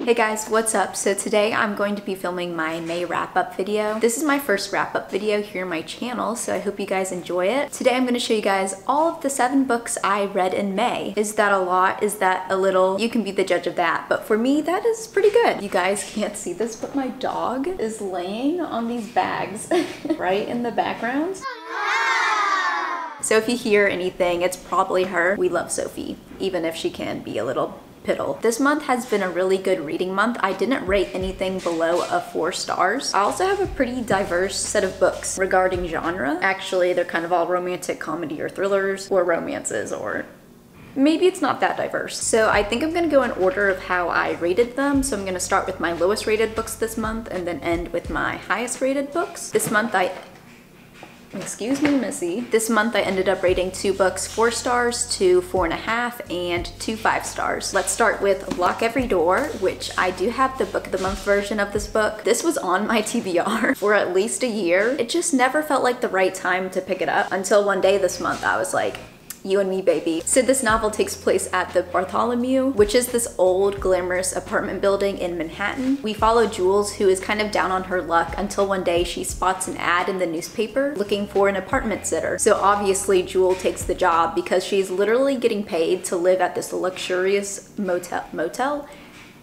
Hey guys, what's up? So today I'm going to be filming my May wrap-up video. This is my first wrap-up video here on my channel, so I hope you guys enjoy it. Today I'm going to show you guys all of the 7 books I read in May. Is that a lot? Is that a little? You can be the judge of that, but for me that is pretty good. You guys can't see this, but my dog is laying on these bags right in the background. So if you hear anything, it's probably her. We love Sophie, even if she can be a little piddle. This month has been a really good reading month. I didn't rate anything below a 4 stars. I also have a pretty diverse set of books regarding genre. Actually, they're kind of all romantic comedy or thrillers or romances, or maybe it's not that diverse. So I think I'm gonna go in order of how I rated them. So I'm gonna start with my lowest rated books this month and then end with my highest rated books. This month excuse me, Missy. This month I ended up rating 2 books 4 stars, 2 4.5, and 2 5 stars. Let's start with Lock Every Door, which I do have the book of the month version of this book. This was on my TBR for at least a year. It just never felt like the right time to pick it up until one day this month I was like, you and me, baby. So this novel takes place at the Bartholomew, which is this old, glamorous apartment building in Manhattan. We follow Jules, who is kind of down on her luck until one day she spots an ad in the newspaper looking for an apartment sitter. So obviously Jules takes the job because she's literally getting paid to live at this luxurious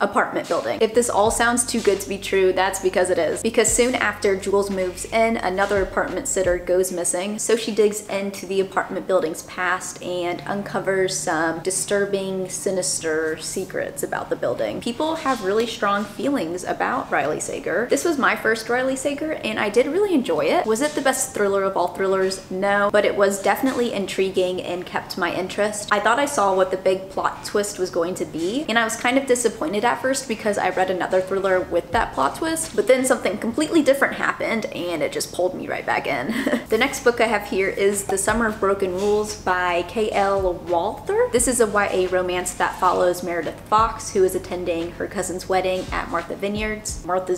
apartment building. If this all sounds too good to be true, that's because it is. Because soon after Jules moves in, another apartment sitter goes missing, so she digs into the apartment building's past and uncovers some disturbing, sinister secrets about the building. People have really strong feelings about Riley Sager. This was my first Riley Sager, and I did really enjoy it. Was it the best thriller of all thrillers? No, but it was definitely intriguing and kept my interest. I thought I saw what the big plot twist was going to be, and I was kind of disappointed at first because I read another thriller with that plot twist, but then something completely different happened and it just pulled me right back in. The next book I have here is The Summer of Broken Rules by K.L. Walther. This is a YA romance that follows Meredith Fox, who is attending her cousin's wedding at Martha's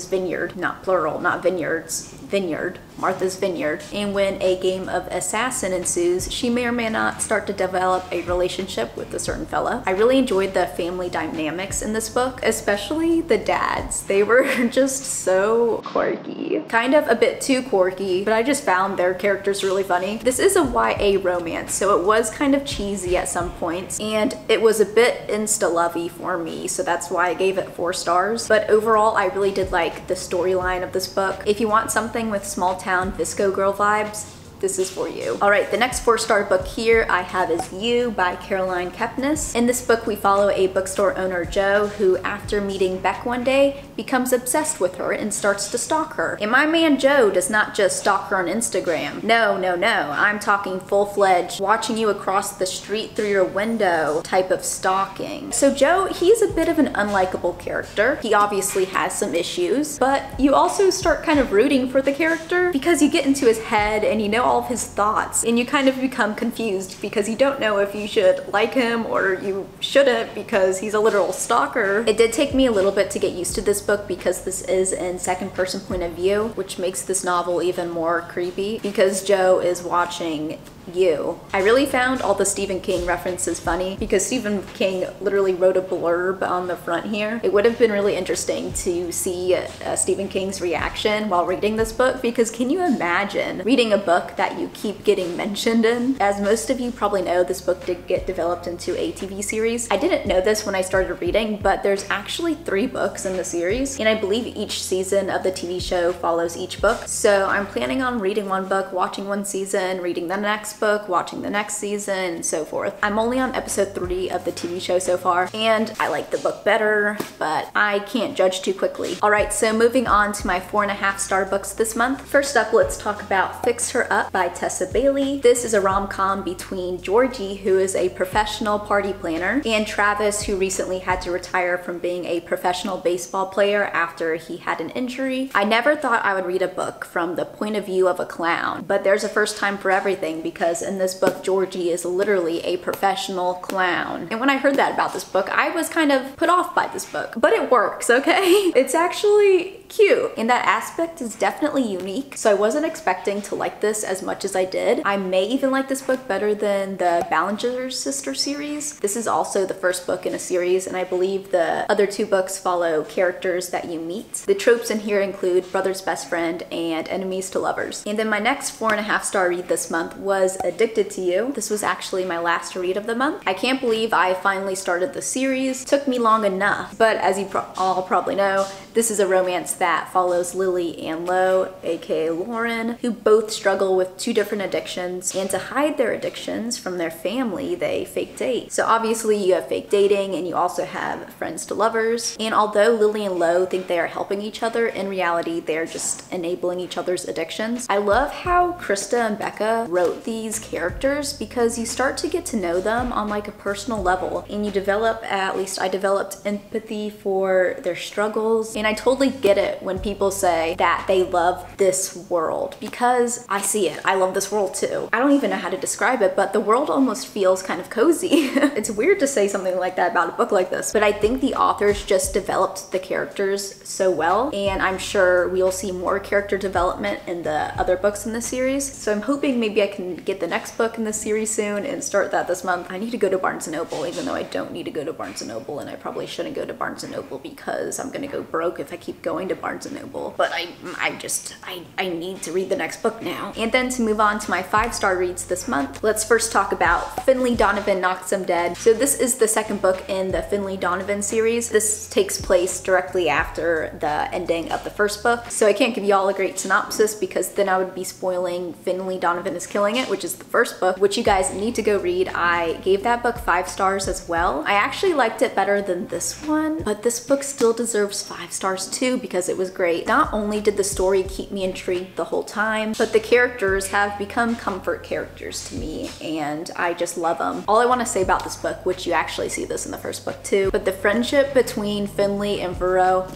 Vineyard, not plural, not vineyards, vineyard, Martha's Vineyard. And when a game of assassin ensues, she may or may not start to develop a relationship with a certain fella. I really enjoyed the family dynamics in this book, especially the dads. They were just so quirky. Kind of a bit too quirky, but I just found their characters really funny. This is a YA romance, so it was kind of cheesy at some points, and it was a bit insta-lovey for me, so that's why I gave it 4 stars. But overall, I really did like the storyline of this book. If you want something with small town Visco girl vibes, this is for you. All right, the next 4-star book here I have is You by Caroline Kepnes. In this book, we follow a bookstore owner, Joe, who after meeting Beck one day, becomes obsessed with her and starts to stalk her. And my man Joe does not just stalk her on Instagram. No, no, no. I'm talking full-fledged, watching you across the street through your window type of stalking. So Joe, he's a bit of an unlikable character. He obviously has some issues, but you also start kind of rooting for the character because you get into his head and you know all of his thoughts, and you kind of become confused because you don't know if you should like him or you shouldn't because he's a literal stalker. It did take me a little bit to get used to this book because this is in 2nd person point of view, which makes this novel even more creepy because Joe is watching you. I really found all the Stephen King references funny because Stephen King literally wrote a blurb on the front here. It would have been really interesting to see Stephen King's reaction while reading this book, because can you imagine reading a book that you keep getting mentioned in? As most of you probably know, this book did get developed into a TV series. I didn't know this when I started reading, but there's actually 3 books in the series, and I believe each season of the TV show follows each book. So I'm planning on reading 1 book, watching 1 season, reading the next book, watching the next season, and so forth. I'm only on episode 3 of the TV show so far, and I like the book better, but I can't judge too quickly. All right, so moving on to my 4.5-star books this month. First up, let's talk about Fix Her Up by Tessa Bailey. This is a rom-com between Georgie, who is a professional party planner, and Travis, who recently had to retire from being a professional baseball player after he had an injury. I never thought I would read a book from the point of view of a clown, but there's a first time for everything, because in this book, Georgie is literally a professional clown. And when I heard that about this book, I was kind of put off by this book, but it works, okay? It's actually cute. And that aspect is definitely unique. So I wasn't expecting to like this as much as I did. I may even like this book better than the Ballinger's Sister series. This is also the first book in a series, and I believe the other two books follow characters that you meet. The tropes in here include brother's best friend and enemies to lovers. And then my next 4.5 star read this month was Addicted to You. This was actually my last read of the month. I can't believe I finally started the series. Took me long enough, but as you all probably know, this is a romance that follows Lily and Lo, aka Lauren, who both struggle with two different addictions, and to hide their addictions from their family, they fake date. So obviously you have fake dating, and you also have friends to lovers. And although Lily and Lo think they are helping each other, in reality they're just enabling each other's addictions. I love how Krista and Becca wrote these characters because you start to get to know them on like a personal level, and you develop, at least I developed, empathy for their struggles. And I totally get it when people say that they love this world, because I see it. I love this world too. I don't even know how to describe it, but the world almost feels kind of cozy. It's weird to say something like that about a book like this, but I think the authors just developed the characters so well, and I'm sure we'll see more character development in the other books in the series. So I'm hoping maybe I can get the next book in the series soon and start that this month. I need to go to Barnes & Noble, even though I don't need to go to Barnes & Noble, and I probably shouldn't go to Barnes & Noble because I'm gonna go broke if I keep going to Barnes & Noble. But I need to read the next book now. And then to move on to my 5-star reads this month, let's first talk about Finlay, Donovan Knocks Him Dead. So this is the second book in the Finlay Donovan series. This takes place directly after the ending of the first book. So I can't give you all a great synopsis because then I would be spoiling Finlay Donovan is Killing It, which is the first book, which you guys need to go read. I gave that book 5 stars as well. I actually liked it better than this one, but this book still deserves 5 stars too because it was great. Not only did the story keep me intrigued the whole time, but the characters have become comfort characters to me, and I just love them. All I want to say about this book, which you actually see this in the first book too, but the friendship between Finlay and Vero,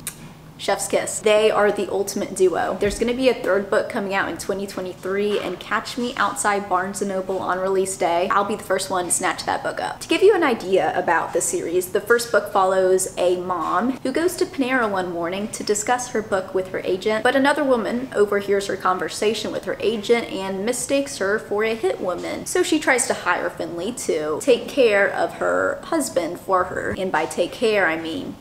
chef's kiss. They are the ultimate duo. There's gonna be a 3rd book coming out in 2023, and catch me outside Barnes & Noble on release day. I'll be the first one to snatch that book up. To give you an idea about the series, the first book follows a mom who goes to Panera one morning to discuss her book with her agent, but another woman overhears her conversation with her agent and mistakes her for a hit woman. So she tries to hire Finlay to take care of her husband for her. And by take care, I mean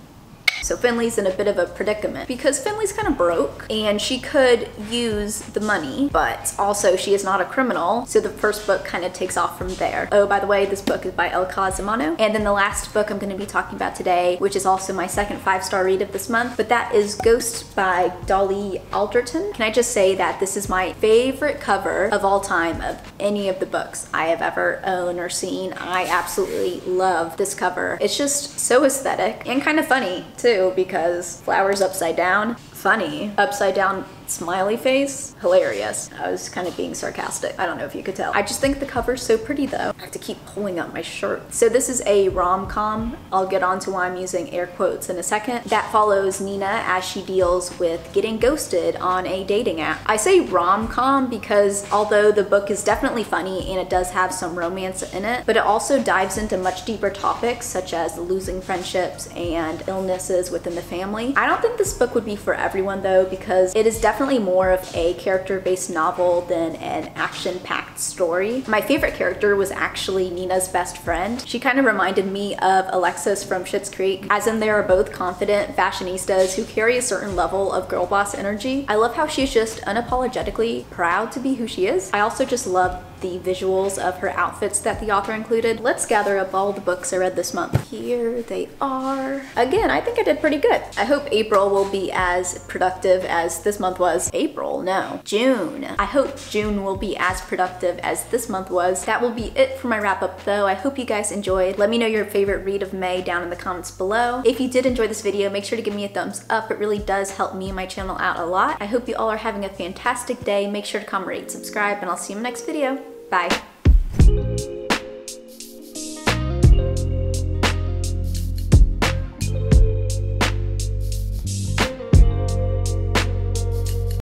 so Finlay's in a bit of a predicament because Finlay's kind of broke and she could use the money, but also she is not a criminal. So the first book kind of takes off from there. Oh, by the way, this book is by El Cazimano. And then the last book I'm going to be talking about today, which is also my second 5-star read of this month, but that is Ghost by Dolly Alderton. Can I just say that this is my favorite cover of all time of any of the books I have ever owned or seen. I absolutely love this cover. It's just so aesthetic and kind of funny too, because flowers upside down, funny, upside down smiley face, hilarious. I was kind of being sarcastic. I don't know if you could tell. I just think the cover's so pretty though. I have to keep pulling up my shirt. So this is a rom-com. I'll get onto why I'm using air quotes in a second. That follows Nina as she deals with getting ghosted on a dating app. I say rom-com because although the book is definitely funny and it does have some romance in it, but it also dives into much deeper topics such as losing friendships and illnesses within the family. I don't think this book would be for everyone though, because it is definitely more of a character-based novel than an action-packed story. My favorite character was actually Nina's best friend. She kind of reminded me of Alexis from Schitt's Creek, as in they are both confident fashionistas who carry a certain level of girl boss energy. I love how she's just unapologetically proud to be who she is. I also just love the visuals of her outfits that the author included. Let's gather up all the books I read this month. Here they are. Again, I think I did pretty good. I hope April will be as productive as this month was. April? No. June. I hope June will be as productive as this month was. That will be it for my wrap up though. I hope you guys enjoyed. Let me know your favorite read of May down in the comments below. If you did enjoy this video, make sure to give me a thumbs up. It really does help me and my channel out a lot. I hope you all are having a fantastic day. Make sure to comment, rate, subscribe, and I'll see you in my next video. Bye.